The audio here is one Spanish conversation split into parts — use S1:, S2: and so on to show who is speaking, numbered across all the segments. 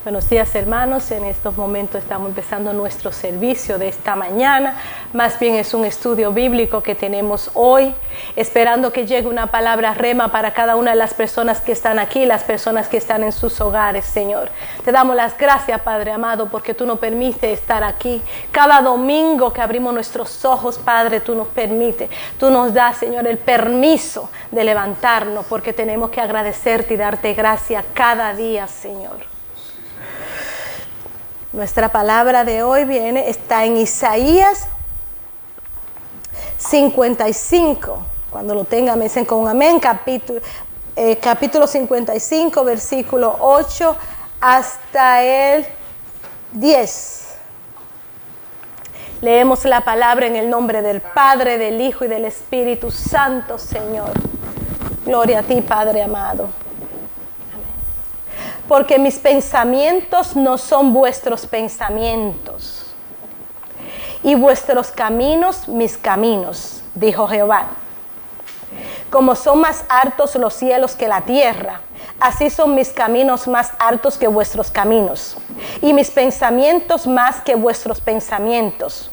S1: Buenos días, hermanos. En estos momentos estamos empezando nuestro servicio de esta mañana. Más bien es un estudio bíblico que tenemos hoy, esperando que llegue una palabra rema para cada una de las personas que están aquí, las personas que están en sus hogares, Señor. Te damos las gracias, Padre amado, porque tú nos permites estar aquí. Cada domingo que abrimos nuestros ojos, Padre, tú nos permites. Tú nos das, Señor, el permiso de levantarnos, porque tenemos que agradecerte y darte gracias cada día, Señor. Nuestra palabra de hoy está en Isaías 55. Cuando lo tengan, me dicen con un amén. Capítulo 55, versículo 8 hasta el 10. Leemos la palabra en el nombre del Padre, del Hijo y del Espíritu Santo, Señor. Gloria a ti, Padre amado. Porque mis pensamientos no son vuestros pensamientos, y vuestros caminos mis caminos, dijo Jehová. Como son más altos los cielos que la tierra, así son mis caminos más altos que vuestros caminos, y mis pensamientos más que vuestros pensamientos.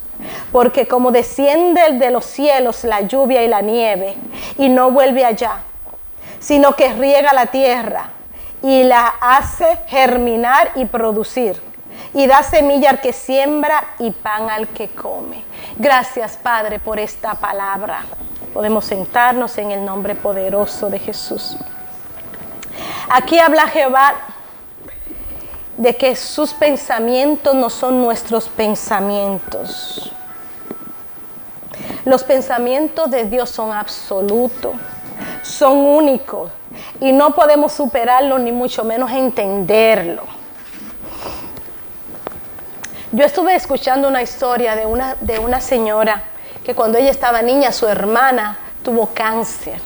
S1: Porque como desciende de los cielos la lluvia y la nieve, y no vuelve allá, sino que riega la tierra, y la hace germinar y producir, y da semilla al que siembra y pan al que come. Gracias, Padre, por esta palabra. Podemos sentarnos en el nombre poderoso de Jesús. Aquí habla Jehová de que sus pensamientos no son nuestros pensamientos. Los pensamientos de Dios son absolutos, son únicos, y no podemos superarlo ni mucho menos entenderlo. Yo estuve escuchando una historia de una señora que cuando ella estaba niña, su hermana tuvo cáncer.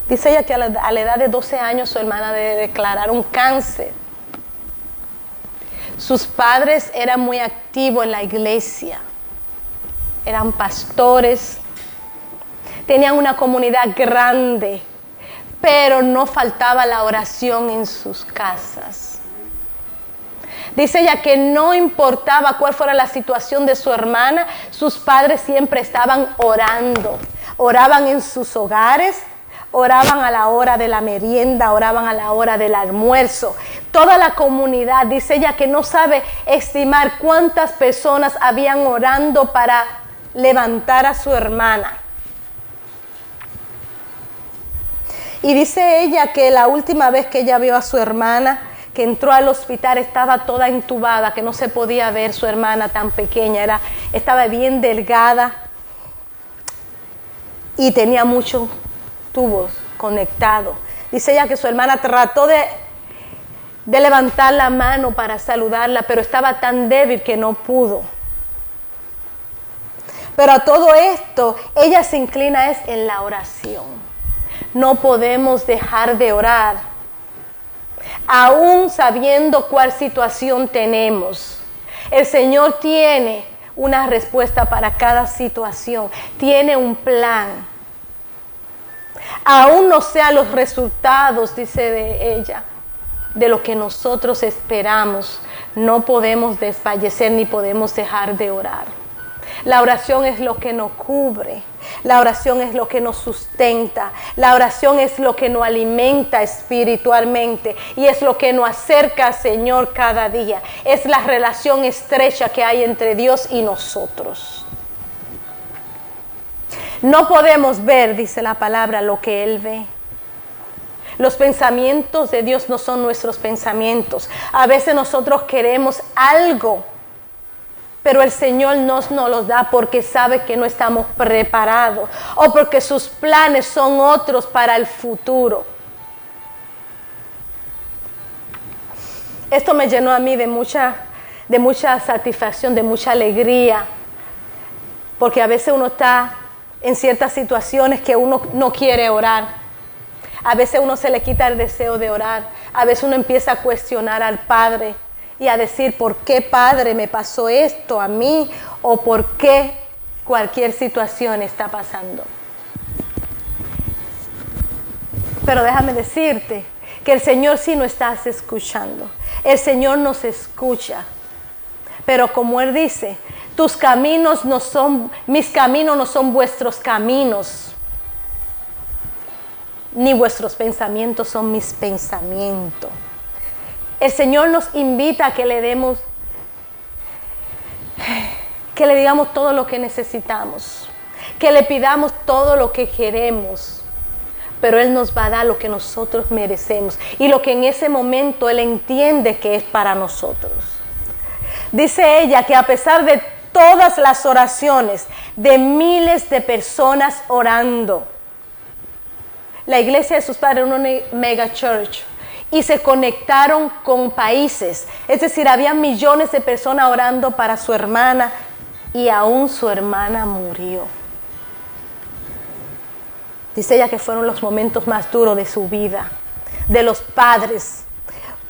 S1: Dice ella que a la edad de 12 años su hermana le declararon cáncer. Sus padres eran muy activos en la iglesia, eran pastores, tenían una comunidad grande, pero no faltaba la oración en sus casas. Dice ella que no importaba cuál fuera la situación de su hermana, sus padres siempre estaban orando. Oraban en sus hogares, oraban a la hora de la merienda, oraban a la hora del almuerzo. Toda la comunidad, dice ella, que no sabe estimar cuántas personas habían orando para levantar a su hermana. Y dice ella que la última vez que ella vio a su hermana, que entró al hospital, estaba toda entubada, que no se podía ver su hermana tan pequeña, estaba bien delgada y tenía muchos tubos conectados. Dice ella que su hermana trató de levantar la mano para saludarla, pero estaba tan débil que no pudo. Pero a todo esto, ella se inclina en la oración. No podemos dejar de orar, aún sabiendo cuál situación tenemos. El Señor tiene una respuesta para cada situación, tiene un plan. Aún no sean los resultados, dice de ella, de lo que nosotros esperamos, no podemos desfallecer ni podemos dejar de orar. La oración es lo que nos cubre, la oración es lo que nos sustenta, la oración es lo que nos alimenta espiritualmente y es lo que nos acerca al Señor cada día. Es la relación estrecha que hay entre Dios y nosotros. No podemos ver, dice la palabra, lo que Él ve. Los pensamientos de Dios no son nuestros pensamientos. A veces nosotros queremos algo, pero el Señor nos los da porque sabe que no estamos preparados o porque sus planes son otros para el futuro. Esto me llenó a mí de mucha satisfacción, de mucha alegría, porque a veces uno está en ciertas situaciones que uno no quiere orar. A veces uno se le quita el deseo de orar. A veces uno empieza a cuestionar al Padre y a decir, ¿por qué, Padre, me pasó esto a mí? O ¿por qué cualquier situación está pasando? Pero déjame decirte que el Señor sí nos está escuchando. El Señor nos escucha. Pero como Él dice, mis caminos no son vuestros caminos, ni vuestros pensamientos son mis pensamientos. El Señor nos invita a que le digamos todo lo que necesitamos, que le pidamos todo lo que queremos, pero Él nos va a dar lo que nosotros merecemos y lo que en ese momento Él entiende que es para nosotros. Dice ella que a pesar de todas las oraciones de miles de personas orando, la iglesia de sus padres era una mega church y se conectaron con países, es decir, había millones de personas orando para su hermana y aún su hermana murió. Dice ella que fueron los momentos más duros de su vida, de los padres.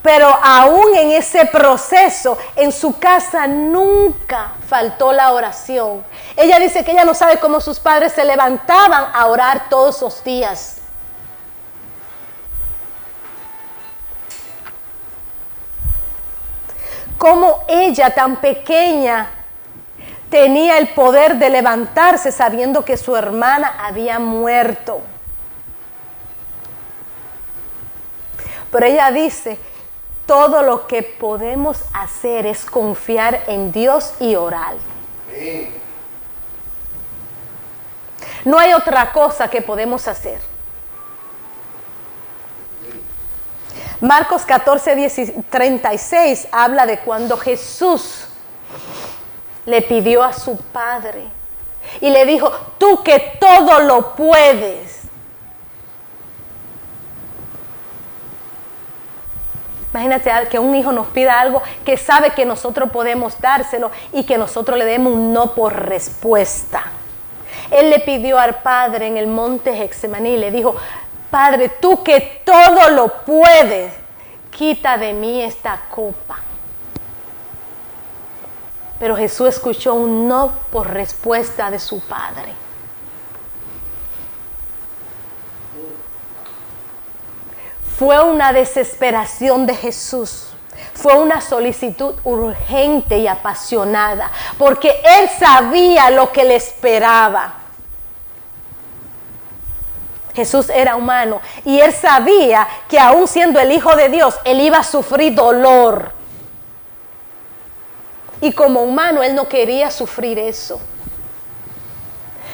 S1: Pero aún en ese proceso, en su casa nunca faltó la oración. Ella dice que ella no sabe cómo sus padres se levantaban a orar todos los días. Cómo ella tan pequeña tenía el poder de levantarse sabiendo que su hermana había muerto. Pero ella dice, todo lo que podemos hacer es confiar en Dios y orar. No hay otra cosa que podemos hacer. Marcos 14:36 habla de cuando Jesús le pidió a su Padre y le dijo, tú que todo lo puedes. Imagínate que un hijo nos pida algo que sabe que nosotros podemos dárselo y que nosotros le demos un no por respuesta. Él le pidió al Padre en el monte Getsemaní y le dijo, Padre, tú que todo lo puedes, quita de mí esta copa. Pero Jesús escuchó un no por respuesta de su Padre. Fue una desesperación de Jesús. Fue una solicitud urgente y apasionada, porque Él sabía lo que le esperaba. Jesús era humano y Él sabía que aún siendo el Hijo de Dios, Él iba a sufrir dolor. Y como humano, Él no quería sufrir eso.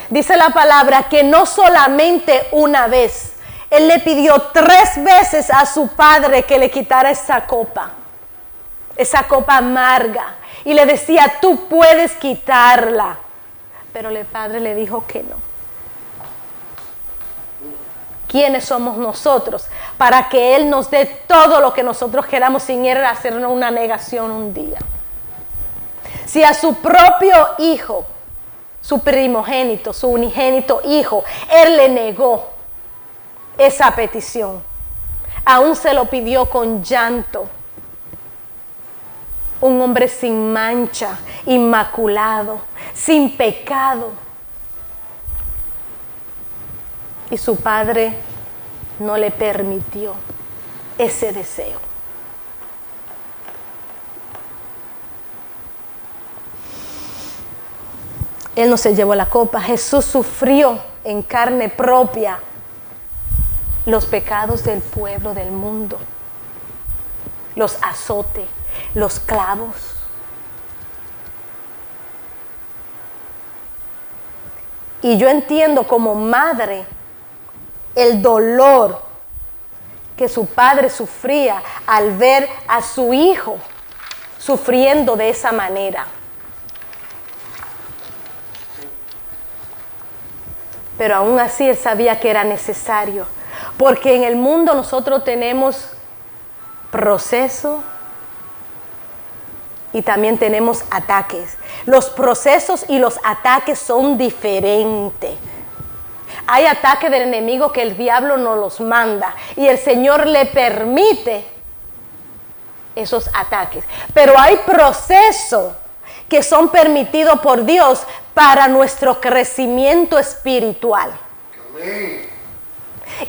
S1: Dice la palabra que no solamente una vez, Él le pidió 3 veces a su Padre que le quitara esa copa amarga. Y le decía, tú puedes quitarla. Pero el Padre le dijo que no. ¿Quiénes somos nosotros para que Él nos dé todo lo que nosotros queramos sin Él hacernos una negación un día? Si a su propio hijo, su primogénito, su unigénito hijo, Él le negó esa petición, aún se lo pidió con llanto. Un hombre sin mancha, inmaculado, sin pecado. Y su Padre no le permitió ese deseo. Él no se llevó la copa. Jesús sufrió en carne propia los pecados del pueblo, del mundo. Los azotes, los clavos. Y yo entiendo como madre el dolor que su padre sufría al ver a su hijo sufriendo de esa manera. Pero aún así él sabía que era necesario, porque en el mundo nosotros tenemos proceso y también tenemos ataques. Los procesos y los ataques son diferentes. Hay ataques del enemigo que el diablo nos los manda y el Señor le permite esos ataques. Pero hay procesos que son permitidos por Dios para nuestro crecimiento espiritual. Amén.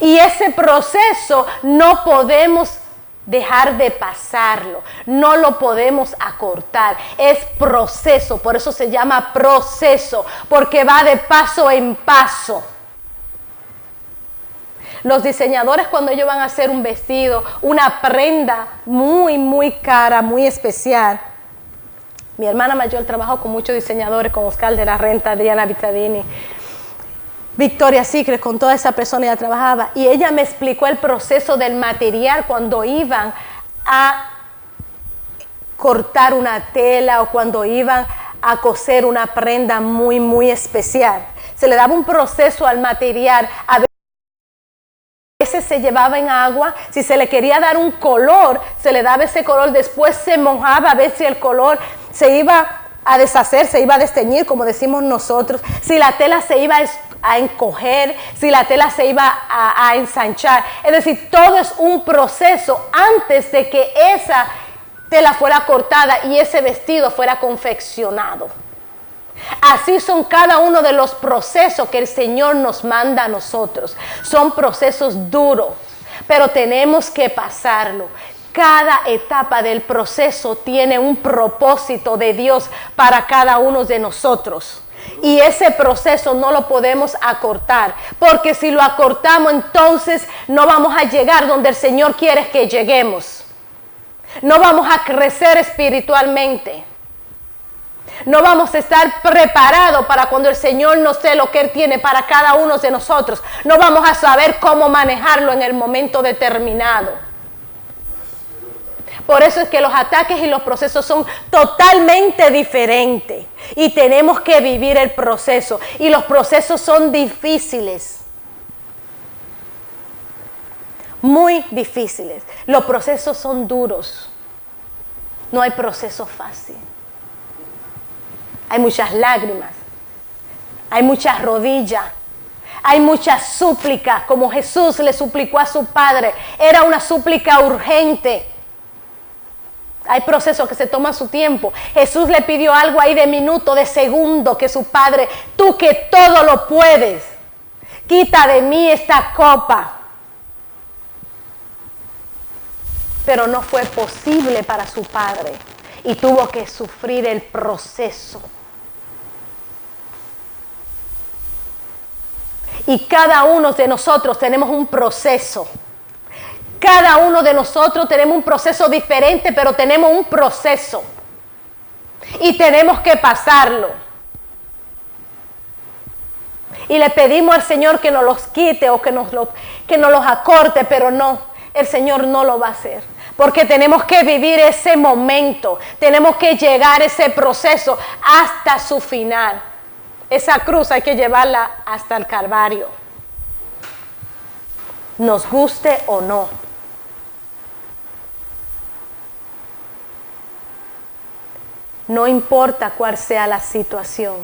S1: Y ese proceso no podemos dejar de pasarlo, no lo podemos acortar, es proceso, por eso se llama proceso, porque va de paso en paso. Los diseñadores, cuando ellos van a hacer un vestido, una prenda muy cara, muy especial. Mi hermana mayor trabajó con muchos diseñadores, con Oscar de la Renta, Diana Vittadini, Victoria's Secret, con toda esa persona ella trabajaba. Y ella me explicó el proceso del material cuando iban a cortar una tela o cuando iban a coser una prenda muy especial. Se le daba un proceso al material. A veces se llevaba en agua, si se le quería dar un color, se le daba ese color, después se mojaba a ver si el color se iba a deshacer, se iba a desteñir, como decimos nosotros, si la tela se iba a encoger, si la tela se iba a ensanchar. Es decir, todo es un proceso antes de que esa tela fuera cortada y ese vestido fuera confeccionado. Así son cada uno de los procesos que el Señor nos manda a nosotros. Son procesos duros, pero tenemos que pasarlo. Cada etapa del proceso tiene un propósito de Dios para cada uno de nosotros. Y ese proceso no lo podemos acortar, porque si lo acortamos, entonces no vamos a llegar donde el Señor quiere que lleguemos. No vamos a crecer espiritualmente. No vamos a estar preparados para cuando el Señor nos dé lo que Él tiene para cada uno de nosotros. No vamos a saber cómo manejarlo en el momento determinado. Por eso es que los ataques y los procesos son totalmente diferentes. Y tenemos que vivir el proceso. Y los procesos son difíciles. Muy difíciles. Los procesos son duros. No hay proceso fácil. Hay muchas lágrimas, hay muchas rodillas, hay muchas súplicas, como Jesús le suplicó a su Padre. Era una súplica urgente. Hay procesos que se toman su tiempo. Jesús le pidió algo ahí de minuto, de segundo, que su Padre, tú que todo lo puedes, quita de mí esta copa. Pero no fue posible para su Padre y tuvo que sufrir el proceso. Y cada uno de nosotros tenemos un proceso. Cada uno de nosotros tenemos un proceso diferente, pero tenemos un proceso. Y tenemos que pasarlo. Y le pedimos al Señor que nos los quite o que nos los acorte, pero no, el Señor no lo va a hacer. Porque tenemos que vivir ese momento, tenemos que llegar a ese proceso hasta su final. Esa cruz hay que llevarla hasta el Calvario. Nos guste o no. No importa cuál sea la situación,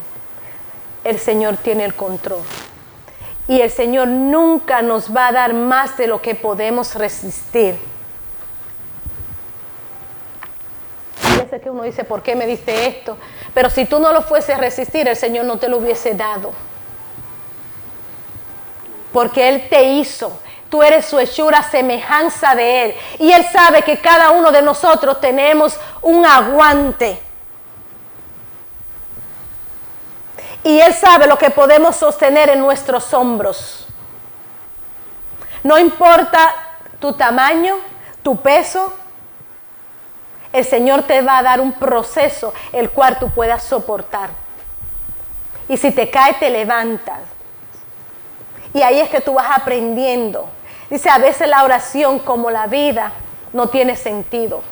S1: el Señor tiene el control. Y el Señor nunca nos va a dar más de lo que podemos resistir. A veces que uno dice, ¿por qué me diste esto? Pero si tú no lo fueses a resistir, el Señor no te lo hubiese dado. Porque Él te hizo. Tú eres su hechura, semejanza de Él. Y Él sabe que cada uno de nosotros tenemos un aguante. Y Él sabe lo que podemos sostener en nuestros hombros. No importa tu tamaño, tu peso, el Señor te va a dar un proceso el cual tú puedas soportar. Y si te caes, te levantas. Y ahí es que tú vas aprendiendo. Dice, a veces la oración, como la vida, no tiene sentido.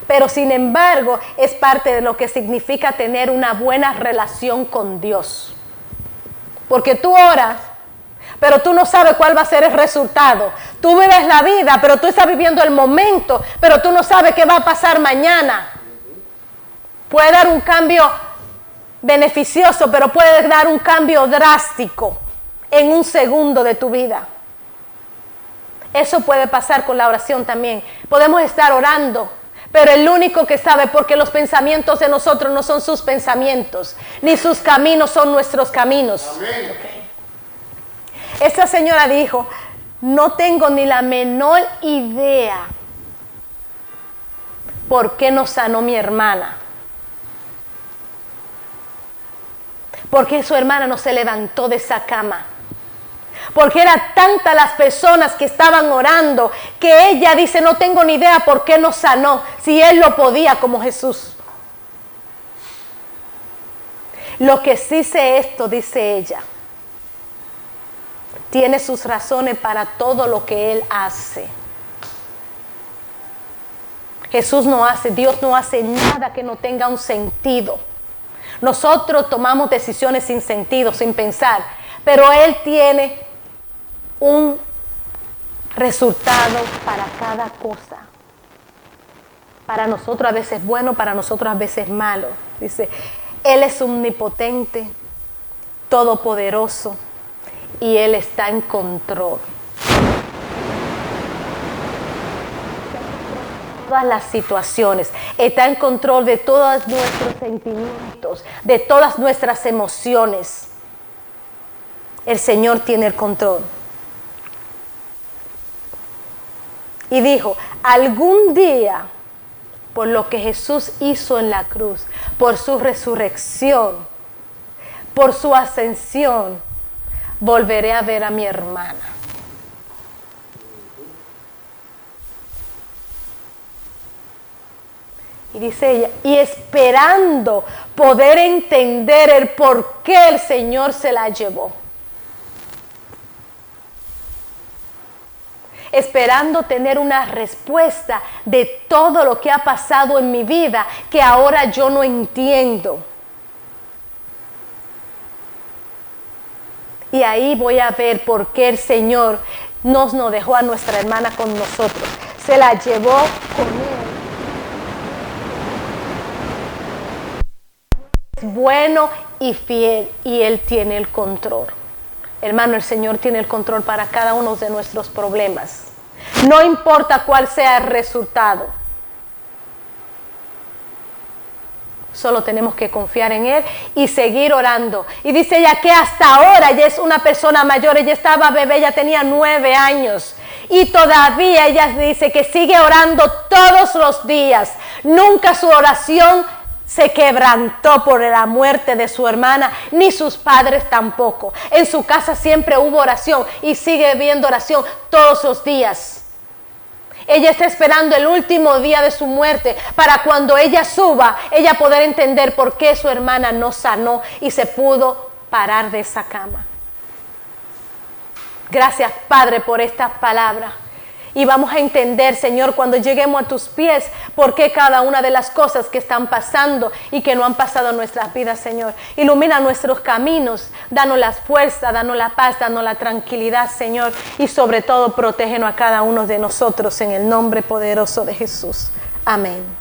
S1: Pero sin embargo, es parte de lo que significa tener una buena relación con Dios. Porque tú oras, pero tú no sabes cuál va a ser el resultado. Tú vives la vida, pero tú estás viviendo el momento, pero tú no sabes qué va a pasar mañana. Puede dar un cambio beneficioso, pero puede dar un cambio drástico en un segundo de tu vida. Eso puede pasar con la oración también. Podemos estar orando, pero el único que sabe, porque los pensamientos de nosotros no son sus pensamientos, ni sus caminos son nuestros caminos. Amén. Okay. Esta señora dijo, no tengo ni la menor idea ¿por qué no sanó mi hermana? ¿Por qué su hermana no se levantó de esa cama? Porque eran tantas las personas que estaban orando que ella dice, no tengo ni idea por qué no sanó, si él lo podía como Jesús. Lo que sí sé esto, dice ella, tiene sus razones para todo lo que él hace. Jesús no hace, Dios no hace nada que no tenga un sentido. Nosotros tomamos decisiones sin sentido, sin pensar, pero Él tiene un resultado para cada cosa. Para nosotros a veces bueno, para nosotros a veces malo. Dice, Él es omnipotente, todopoderoso y Él está en control. Todas las situaciones, está en control de todos nuestros sentimientos, de todas nuestras emociones. El Señor tiene el control. Y dijo, algún día, por lo que Jesús hizo en la cruz, por su resurrección, por su ascensión, volveré a ver a mi hermana. Y dice ella, y esperando poder entender el por qué el Señor se la llevó. Esperando tener una respuesta de todo lo que ha pasado en mi vida que ahora yo no entiendo. Y ahí voy a ver por qué el Señor nos dejó a nuestra hermana con nosotros. Se la llevó con Él. Es bueno y fiel y Él tiene el control. Hermano, el Señor tiene el control para cada uno de nuestros problemas. No importa cuál sea el resultado. Solo tenemos que confiar en Él y seguir orando. Y dice ella que hasta ahora ella es una persona mayor. Ella estaba bebé, ella tenía 9 años. Y todavía ella dice que sigue orando todos los días. Nunca su oración se quebrantó por la muerte de su hermana, ni sus padres tampoco. En su casa siempre hubo oración y sigue habiendo oración todos los días. Ella está esperando el último día de su muerte para cuando ella suba, ella poder entender por qué su hermana no sanó y se pudo parar de esa cama. Gracias, Padre, por estas palabras. Y vamos a entender, Señor, cuando lleguemos a tus pies, por qué cada una de las cosas que están pasando y que no han pasado en nuestras vidas, Señor. Ilumina nuestros caminos, danos la fuerza, danos la paz, danos la tranquilidad, Señor. Y sobre todo, protégenos a cada uno de nosotros en el nombre poderoso de Jesús. Amén.